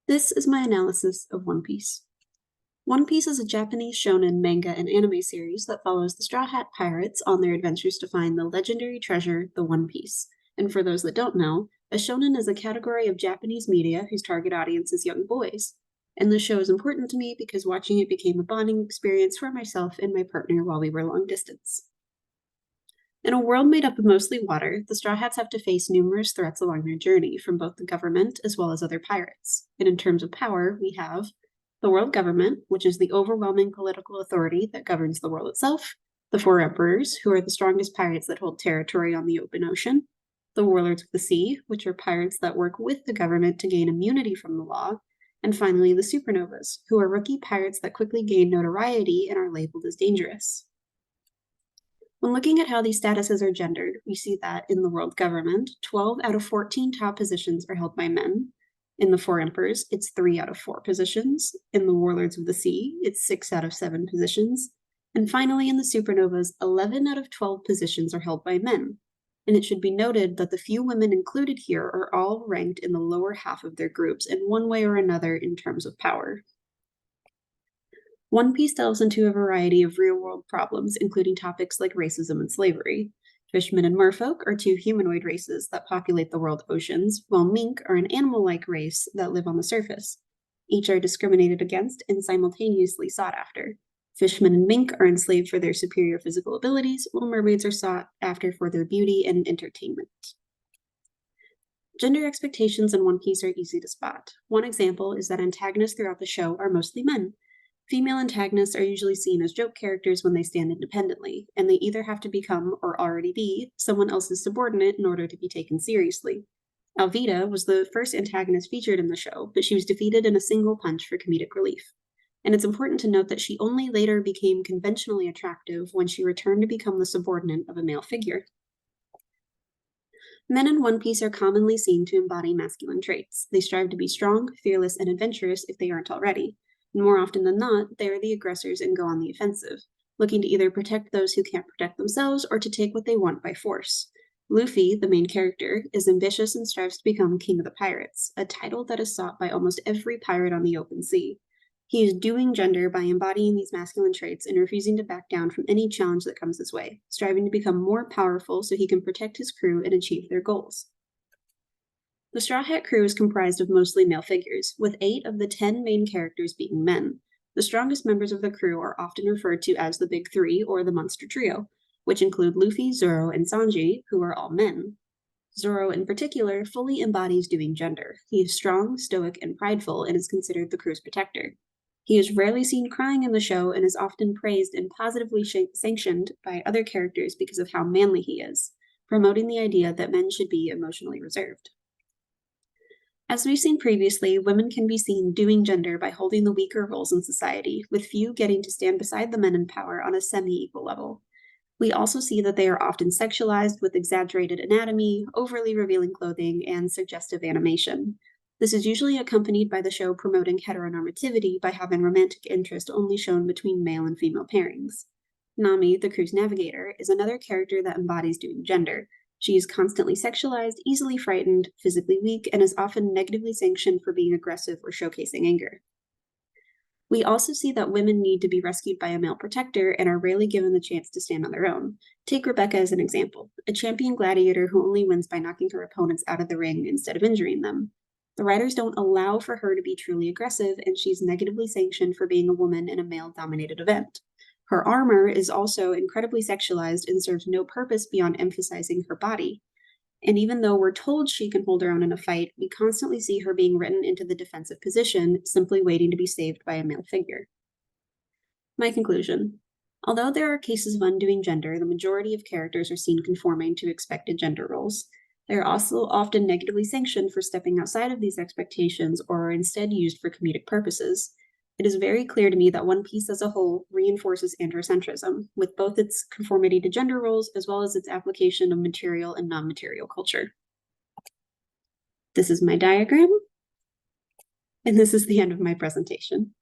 This is my analysis of One Piece. One Piece is a Japanese shonen manga and anime series that follows the Straw Hat Pirates on their adventures to find the legendary treasure, the One Piece. And for those that don't know, a shonen is a category of Japanese media whose target audience is young boys. And this show is important to me because watching it became a bonding experience for myself and my partner while we were long distance. In a world made up of mostly water, the Straw Hats have to face numerous threats along their journey from both the government as well as other pirates. And in terms of power, we have the world government, which is the overwhelming political authority that governs the world itself, the four emperors, who are the strongest pirates that hold territory on the open ocean, the warlords of the sea, which are pirates that work with the government to gain immunity from the law, and finally the supernovas, who are rookie pirates that quickly gain notoriety and are labeled as dangerous. When looking at how these statuses are gendered, we see that in the world government, 12 out of 14 top positions are held by men. In the Four Emperors, it's 3 out of 4 positions. In the Warlords of the Sea, it's 6 out of 7 positions. And finally, in the Supernovas, 11 out of 12 positions are held by men. And it should be noted that the few women included here are all ranked in the lower half of their groups in one way or another in terms of power. One Piece delves into a variety of real-world problems, including topics like racism and slavery. Fishmen and merfolk are two humanoid races that populate the world oceans, while mink are an animal-like race that live on the surface. Each are discriminated against and simultaneously sought after. Fishmen and mink are enslaved for their superior physical abilities, while mermaids are sought after for their beauty and entertainment. Gender expectations in One Piece are easy to spot. One example is that antagonists throughout the show are mostly men. Female antagonists are usually seen as joke characters when they stand independently, and they either have to become, or already be, someone else's subordinate in order to be taken seriously. Alvida was the first antagonist featured in the show, but she was defeated in a single punch for comedic relief. And it's important to note that she only later became conventionally attractive when she returned to become the subordinate of a male figure. Men in One Piece are commonly seen to embody masculine traits. They strive to be strong, fearless, and adventurous if they aren't already. And more often than not, they are the aggressors and go on the offensive, looking to either protect those who can't protect themselves or to take what they want by force. Luffy, the main character, is ambitious and strives to become King of the Pirates, a title that is sought by almost every pirate on the open sea. He is doing gender by embodying these masculine traits and refusing to back down from any challenge that comes his way, striving to become more powerful so he can protect his crew and achieve their goals. The Straw Hat crew is comprised of mostly male figures, with 8 of the 10 main characters being men. The strongest members of the crew are often referred to as the Big Three or the Monster Trio, which include Luffy, Zoro, and Sanji, who are all men. Zoro, in particular, fully embodies doing gender. He is strong, stoic, and prideful, and is considered the crew's protector. He is rarely seen crying in the show and is often praised and positively sanctioned by other characters because of how manly he is, promoting the idea that men should be emotionally reserved. As we've seen previously, women can be seen doing gender by holding the weaker roles in society, with few getting to stand beside the men in power on a semi-equal level. We also see that they are often sexualized with exaggerated anatomy, overly revealing clothing, and suggestive animation. This is usually accompanied by the show promoting heteronormativity by having romantic interest only shown between male and female pairings. Nami, the crew's navigator, is another character that embodies doing gender. She is constantly sexualized, easily frightened, physically weak, and is often negatively sanctioned for being aggressive or showcasing anger. We also see that women need to be rescued by a male protector and are rarely given the chance to stand on their own. Take Rebecca as an example, a champion gladiator who only wins by knocking her opponents out of the ring instead of injuring them. The writers don't allow for her to be truly aggressive, and she's negatively sanctioned for being a woman in a male-dominated event. Her armor is also incredibly sexualized and serves no purpose beyond emphasizing her body. And even though we're told she can hold her own in a fight, we constantly see her being written into the defensive position, simply waiting to be saved by a male figure. My conclusion. Although there are cases of undoing gender, the majority of characters are seen conforming to expected gender roles. They are also often negatively sanctioned for stepping outside of these expectations or are instead used for comedic purposes. It is very clear to me that One Piece as a whole reinforces androcentrism, with both its conformity to gender roles as well as its application of material and non-material culture. This is my diagram, and this is the end of my presentation.